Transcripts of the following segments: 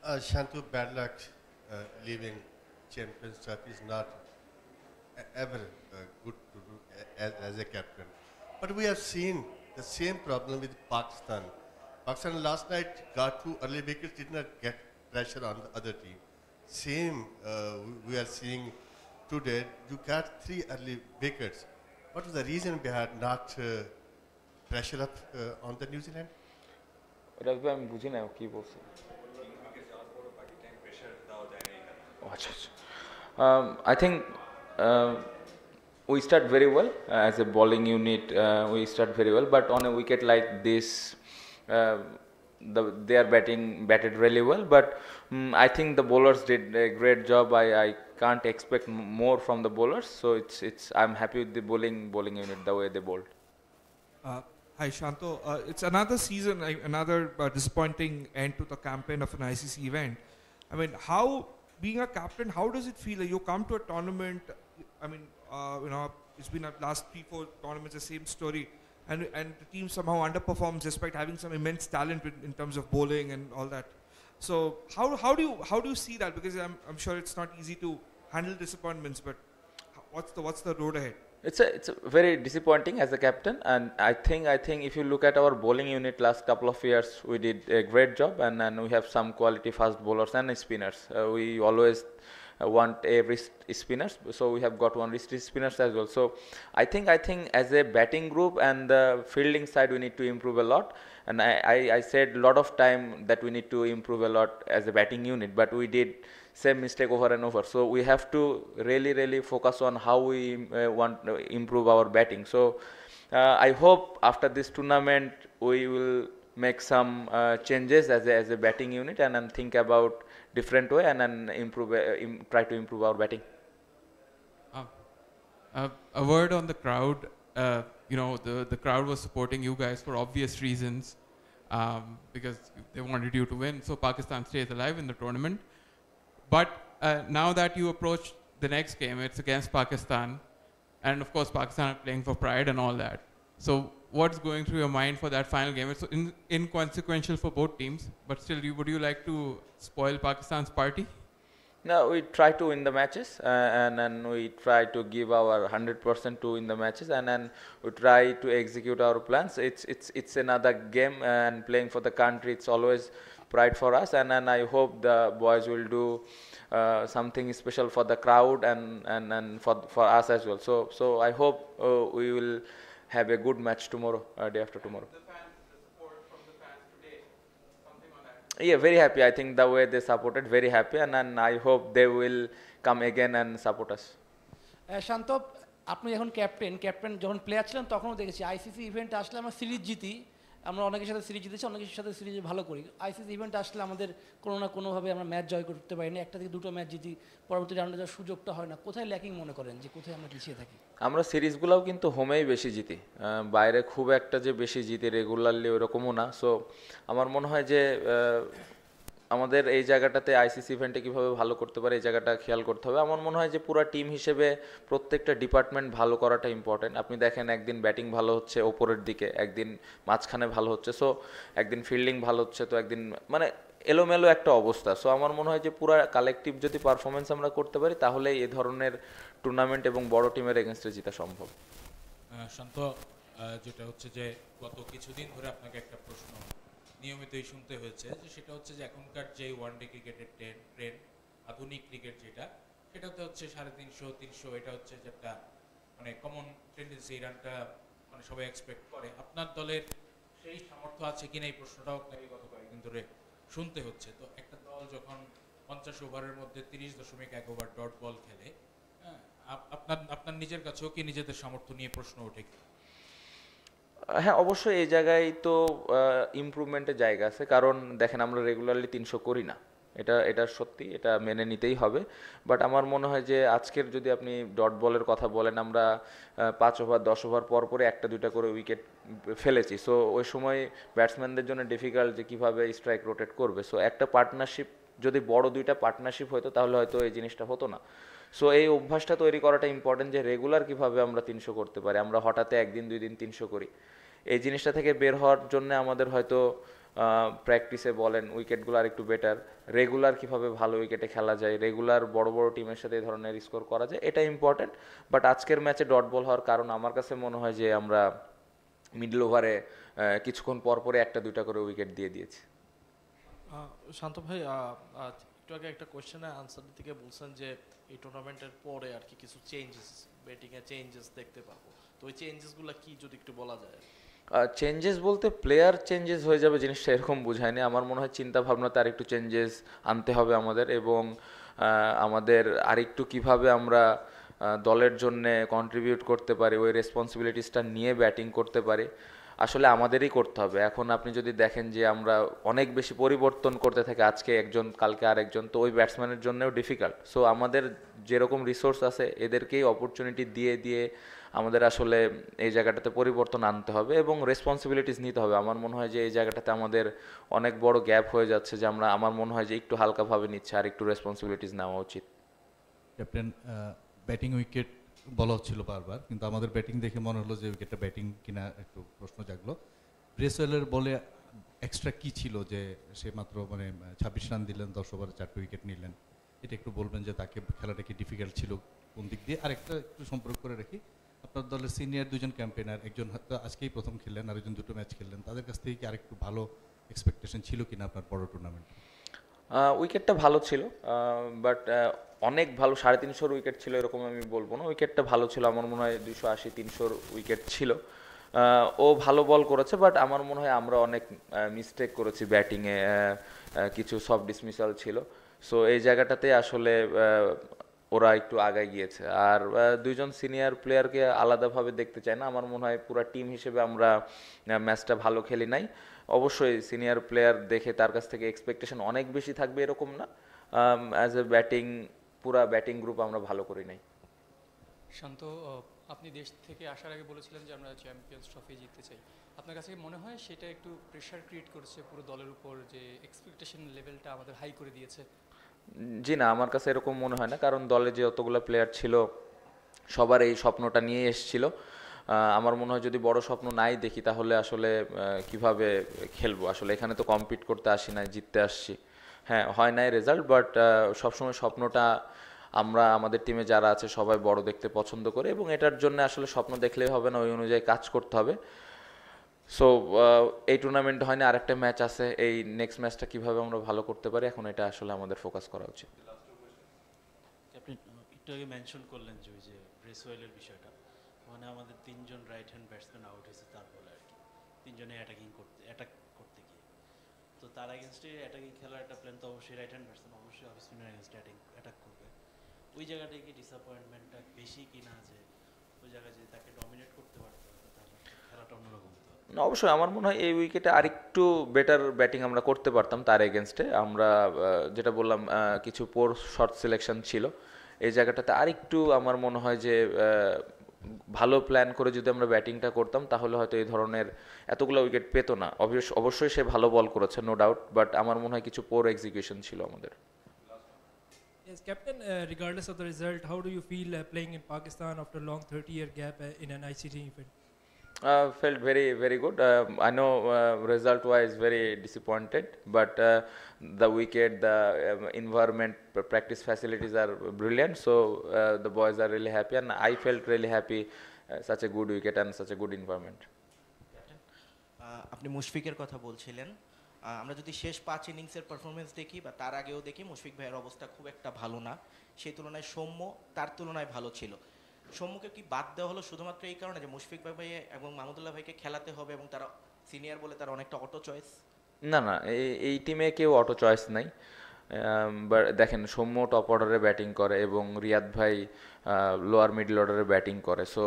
Shantu, bad luck leaving Champions Cup is not ever good to do as a captain. But we have seen the same problem with Pakistan. Pakistan last night got two early wickets, did not get pressure on the other team. Same we are seeing today. You got three early wickets. What was the reason behind not pressure up on the New Zealand? রাজভাই আমি বুঝি না কি বলছে আচ্ছা আচ্ছা I think we start very well as a bowling unit. We start very well, but on a wicket like this, they are batted really well. But I think the bowlers did a great job. I can't expect more from the bowlers, so it's I'm happy with the bowling unit the way they bowled. Hi Shanto, it's another season, another disappointing end to the campaign of an ICC event. I mean, how, being a captain, how does it feel? Like you come to a tournament, I mean, it's been at last 3-4 tournaments, the same story, and the team somehow underperforms despite having some immense talent in terms of bowling and all that. So how do you see that? Because I'm sure it's not easy to handle disappointments, but what's the road ahead? It's a very disappointing as a captain, and I think if you look at our bowling unit last couple of years, we did a great job, and we have some quality fast bowlers and spinners. We always want a wrist spinners, so we have got one wrist spinners as well. So I think as a batting group and the fielding side, we need to improve a lot. And I said a lot of time that we need to improve a lot as a batting unit, but we did same mistake over and over. So we have to really focus on how we want to improve our batting. So I hope after this tournament we will make some changes as a batting unit, and then think about different way, and then try to improve our batting. A word on the crowd. The crowd was supporting you guys for obvious reasons, because they wanted you to win, so Pakistan stays alive in the tournament. But now that you approach the next game, it's against Pakistan, and of course Pakistan are playing for pride and all that. So what's going through your mind for that final game? It's inconsequential for both teams, but still, would you like to spoil Pakistan's party? No, we try to win the matches, and then we try to give our 100% to win the matches, and then we try to execute our plans. It's another game, and playing for the country, it's always pride for us, and I hope the boys will do something special for the crowd and for us as well. So I hope we will have a good match tomorrow, day after tomorrow. The support from the fans today, something on that. Yeah, very happy. I think the way they supported, very happy, and I hope they will come again and support us. শান্ত, আপনি এখন captain যখন player ছিলেন তখনও দেখেছি ICC ইভেন্টে আসলে আমরা series জিতি, আমরা অনেকের সাথে সিরিজ জিতেছি, অনেকের সাথে সিরিজে ভালো করি। আইসিসি ইভেন্ট আসলে আমাদের কোনো না কোনোভাবে আমরা ম্যাচ জয় করতে পারি না, একটা থেকে দুটো ম্যাচ জিতি, পরবর্তী রাউন্ডে যাওয়ার সুযোগটা হয় না। কোথায় ল্যাকিং মনে করেন, যে কোথায় আমরা পিছিয়ে থাকি? আমরা সিরিজগুলোও কিন্তু হোমেই বেশি জিতি, বাইরে খুব একটা যে বেশি জিতি রেগুলারলি ওরকমও না। সো আমার মনে হয় যে আমাদের এই জায়গাটাতে আইসিসি ইভেন্টে কীভাবে ভালো করতে পারে, এই জায়গাটা খেয়াল করতে হবে। আমার মনে হয় যে পুরো টিম হিসেবে প্রত্যেকটা ডিপার্টমেন্ট ভালো করাটা ইম্পর্টেন্ট। আপনি দেখেন একদিন ব্যাটিং ভালো হচ্ছে ওপরের দিকে, একদিন মাঝখানে ভালো হচ্ছে, সো একদিন ফিল্ডিং ভালো হচ্ছে, তো একদিন মানে এলোমেলো একটা অবস্থা। সো আমার মনে হয় যে পুরো কালেকটিভ যদি পারফরমেন্স আমরা করতে পারি, তাহলে এই ধরনের টুর্নামেন্ট এবং বড় টিমের এগেনস্টে জেতা সম্ভব। শান্ত, যেটা হচ্ছে যে গত কিছুদিন ধরে আপনাকে একটা প্রশ্ন নিয়মিতই শুনতে হয়েছে, যে সেটা হচ্ছে যে এখনকার যে ওয়ানডে ক্রিকেটের ট্রেন্ড, আধুনিক ক্রিকেট সেটাতে হচ্ছে 350-300, এটা হচ্ছে যে একটা মানে কমন টেন্ডেন্সি, এই রানটা মানে সবাই এক্সপেক্ট করে। আপনার দলের সেই সামর্থ্য আছে কিনা, এই প্রশ্নটাও আপনাকে গত কয়েকদিন ধরে শুনতে হচ্ছে। তো একটা দল যখন 50 ওভারের মধ্যে 30.1 ওভার ডট বল খেলে, আপনার নিজের কাছেও কি নিজেদের সামর্থ্য নিয়ে প্রশ্ন ওঠে কি? হ্যাঁ, অবশ্যই এই জায়গায় তো ইমপ্রুভমেন্টের জায়গা আছে, কারণ দেখেন আমরা রেগুলারলি 300 করি না, এটা সত্যি, এটা মেনে নিতেই হবে। বাট আমার মনে হয় যে আজকের যদি আপনি ডট বলের কথা বলেন, আমরা 5 ওভার 10 ওভার পর পরে একটা দুইটা করে উইকেট ফেলেছি। সো ওই সময় ব্যাটসম্যানদের জন্য ডিফিকাল্ট যে কীভাবে স্ট্রাইক রোটেট করবে। সো একটা পার্টনারশিপ, যদি বড় দুইটা পার্টনারশিপ হতো তাহলে হয়তো এই জিনিসটা হতো না। সো এই অভ্যাসটা তৈরি করাটা ইম্পর্টেন্ট, যে রেগুলার কীভাবে আমরা 300 করতে পারি। আমরা হঠাৎ একদিন 2 দিন 300 করি, এই জিনিসটা থেকে বের হওয়ার জন্য আমাদের হয়তো প্র্যাকটিসে বলেন উইকেটগুলো আর একটু বেটার, রেগুলার কীভাবে ভালো উইকেটে খেলা যায়, রেগুলার বড় বড় টিমের সাথে এই ধরনের স্কোর করা যায়, এটা ইম্পর্টেন্ট। বাট আজকের ম্যাচে ডট বল হওয়ার কারণ আমার কাছে মনে হয় যে আমরা মিডল ওভারে কিছুক্ষণ পর পরে একটা দুইটা করে উইকেট দিয়ে দিয়েছি। শান্ত ভাই, একটু আগে একটা কোয়েশ্চেনে আনসার দিতে গিয়ে বলছেন যে এই টুর্নামেন্টের পরে আর কি কিছু চেঞ্জেস, ব্যাটিংয়ে চেঞ্জেস দেখতে পাবো, তো ওই চেঞ্জেসগুলো কি যদি একটু বলা যায়? চেঞ্জেস বলতে প্লেয়ার চেঞ্জেস হয়ে যাবে জিনিসটা এরকম বোঝায়নি। আমার মনে হয় চিন্তা ভাবনাতে আরেকটু চেঞ্জেস আনতে হবে আমাদের, এবং আমাদের আরেকটু কিভাবে আমরা দলের জন্য কন্ট্রিবিউট করতে পারি, ওই রেসপন্সিবিলিটিসটা নিয়ে ব্যাটিং করতে পারি, আসলে আমাদেরই করতে হবে। এখন আপনি যদি দেখেন যে আমরা অনেক বেশি পরিবর্তন করতে থাকি, আজকে একজন কালকে আরেকজন, তো ওই ব্যাটসম্যানের জন্যও ডিফিকাল্ট। সো আমাদের যেরকম রিসোর্স আছে এদেরকেই অপরচুনিটি দিয়ে দিয়ে আমাদের আসলে এই জায়গাটাতে পরিবর্তন আনতে হবে এবং রেসপন্সিবিলিটিস নিতে হবে। আমার মনে হয় যে এই জায়গাটাতে আমাদের অনেক বড় গ্যাপ হয়ে যাচ্ছে, যে আমরা, আমার মনে হয় যে একটু হালকাভাবে নিচ্ছে, আর একটু রেসপন্সিবিলিটিস নেওয়া উচিত। ক্যাপ্টেন, ব্যাটিং উইকেট বলা হচ্ছিল বারবার, কিন্তু আমাদের ব্যাটিং দেখে মনে হলো যে উইকেটটা ব্যাটিং কিনা একটু প্রশ্ন জাগলো। ব্রেসওয়েলের বলে এক্সট্রা কি ছিল যে সে মাত্র 26 রান দিলেন, 10 ওভারে 4টে উইকেট নিলেন? এটা একটু বলবেন যে তাকে খেলাটা কি ডিফিকাল্ট ছিল কোন দিক দিয়ে? আরেকটা একটু সম্পর্ক করে রাখি, আপনার দলের সিনিয়র দুজন ক্যাম্পেনার, একজন হয়তো আজকেই প্রথম খেললেন, আরেকজন 2টো ম্যাচ খেললেন, তাদের কাছ থেকে কি আরেকটু ভালো এক্সপেকটেশন ছিল কিনা আপনার বড় টুর্নামেন্ট? উইকেটটা ভালো ছিল, বাট অনেক ভালো 350 উইকেট ছিল এরকম আমি বলবো না। উইকেটটা ভালো ছিল, আমার মনে হয় 280-300 উইকেট ছিল। ও ভালো বল করেছে, বাট আমার মনে হয় আমরা অনেক মিস্টেক করেছি ব্যাটিংয়ে, কিছু সফট ডিসমিসাল ছিল। সো এই জায়গাটাতে আসলে ওরা একটু আগায় গিয়েছে। আর দুইজন সিনিয়র প্লেয়ারকে আলাদাভাবে দেখতে চাই না, আমার মনে হয় পুরো টিম হিসেবে আমরা ম্যাচটা ভালো খেলি নাই। অবশ্যই সিনিয়র প্লেয়ার দেখে তার কাছ থেকে এক্সপেকটেশন অনেক বেশি থাকবে এরকম না, অ্যাজ এ ব্যাটিং পুরা ব্যাটিং গ্রুপ আমরা ভালো করি নাই। শান্ত, আপনি দেশ থেকে আসার আগে বলেছিলেন যে আমরা চ্যাম্পিয়ন্স ট্রফি জিততে চাই। আপনার কাছে মনে হয় সেটা একটু প্রেশার ক্রিয়েট করেছে পুরো দলের উপর, যে এক্সপেকটেশন লেভেলটা আমাদের হাই করে দিয়েছে? জি না, আমার কাছে এরকম মনে হয় না, কারণ দলে যে যতগুলো প্লেয়ার ছিল সবার এই স্বপ্নটা নিয়ে এসেছিল। আমার মনে হয় যদি বড় স্বপ্ন নাই দেখি তাহলে আসলে কিভাবে খেলবো? আসলে এখানে তো কম্পিট করতে আসি না, জিততে আসছি। হ্যাঁ, হয় নাই রেজাল্ট, বাট সবসময় স্বপ্নটা আমরা, আমাদের টিমে যারা আছে সবাই বড় দেখতে পছন্দ করে, এবং এটার জন্য আসলে স্বপ্ন দেখলেই হবে না, ওই অনুযায়ী কাজ করতে হবে। সো এই টুর্নামেন্ট হয় না, আরেকটা ম্যাচ আছে, এই নেক্সট ম্যাচটা কিভাবে আমরা ভালো করতে পারি, এখন এটা আসলে আমাদের ফোকাস করা উচিত। ক্যাপ্টেন, একটু আগে মেনশন করলেন যে ওই যে ব্রেসওয়েলের বিষয়টা, মানে আমাদের 3জন রাইট হ্যান্ড ব্যাটসম্যান আউট হয়েছে তার বলে আর কি, 3জনে অ্যাটাক করতে গিয়ে। তো তার এগেনস্টে অ্যাটাকিং খেলার একটা প্ল্যান তো অবশ্যই রাইট হ্যান্ড ব্যাটসম্যান অবশ্যই অফ স্পিনার এগেনস্টে অ্যাটাক করবে। ওই জায়গাটায় কি ডিসঅ্যাপয়েন্টমেন্টটা বেশি কিনা, যে ওই জায়গায় যদি তাকে ডমিনেট করতে পারতো তাহলে খেলাটা অন্যরকম হতো? না, অবশ্যই আমার মনে হয় এই উইকেটে আরেকটু বেটার ব্যাটিং আমরা করতে পারতাম তার এগেনস্টে। আমরা যেটা বললাম, কিছু পোর শর্ট সিলেকশন ছিল, এই জায়গাটাতে আরেকটু আমার মনে হয় যে ভালো প্ল্যান করে যদি আমরা ব্যাটিংটা করতাম তাহলে হয়তো এই ধরনের এতগুলো উইকেট পেতো না। অবশ্যই সে ভালো বল করেছে, নো ডাউট, বাট আমার মনে হয় কিছু পোর এক্সিকিউশন ছিল আমাদের। Yes, Captain, regardless of the result, how do you feel playing in Pakistan after a long 30-year gap in an ICT event? Felt very, very good. I know result-wise very disappointed, but the wicket, the environment, practice facilities are brilliant. So the boys are really happy, and I felt really happy. Such a good wicket and such a good environment. আপনি মুশফিকের কথা বলছিলেন, আমরা যদি শেষ 5 ইনিংসের performance দেখি বা তার আগেও দেখি, মুশফিক ভাইয়ের অবস্থা খুব একটা ভালো না। সেই তুলনায় সৌম্য তার তুলনায় ভালো ছিল। সৌম্যকে কি বাদ দেওয়া হলো শুধুমাত্র এই কারণে যে মুশফিক ভাই এবং মাহমুদুল্লাহ ভাইকে খেলাতে হবে এবং তারা সিনিয়র বলে তারা অনেকটা অটো চয়েস? না না, এই টিমে কেউ অটো চয়েস নাই। দেখেন, সৌম্য টপ অর্ডারে ব্যাটিং করে এবং রিয়াদ ভাই লোয়ার মিডল অর্ডারে ব্যাটিং করে। সো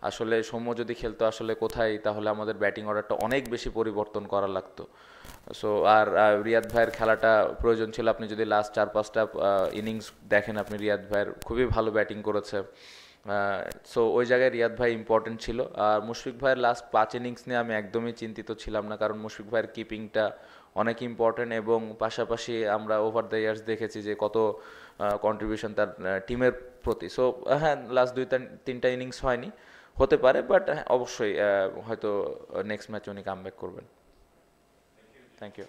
আসলে সৌম্য যদি খেলতো আসলে কোথায়, তাহলে আমাদের ব্যাটিং অর্ডারটা অনেক বেশি পরিবর্তন করা লাগতো। সো আর রিয়াদ ভাইয়ের খেলাটা প্রয়োজন ছিল। আপনি যদি লাস্ট 4-5টা ইনিংস দেখেন, আপনি রিয়াদ ভাইয়ের খুবই ভালো ব্যাটিং করেছে। সো ওই জায়গায় রিয়াদ ভাই ইম্পর্টেন্ট ছিল। আর মুশফিক ভাইয়ের লাস্ট 5 ইনিংস নিয়ে আমি একদমই চিন্তিত ছিলাম না, কারণ মুশফিক ভাইয়ের কিপিংটা অনেক ইম্পর্টেন্ট, এবং পাশাপাশি আমরা ওভার দ্য ইয়ার্স দেখেছি যে কত কন্ট্রিবিউশন তার টিমের প্রতি। সো হ্যাঁ, লাস্ট 2-3টা ইনিংস হয়নি, হতে পারে, বাট অবশ্যই হয়তো নেক্সট ম্যাচে উনি কামব্যাক করবেন। Thank you.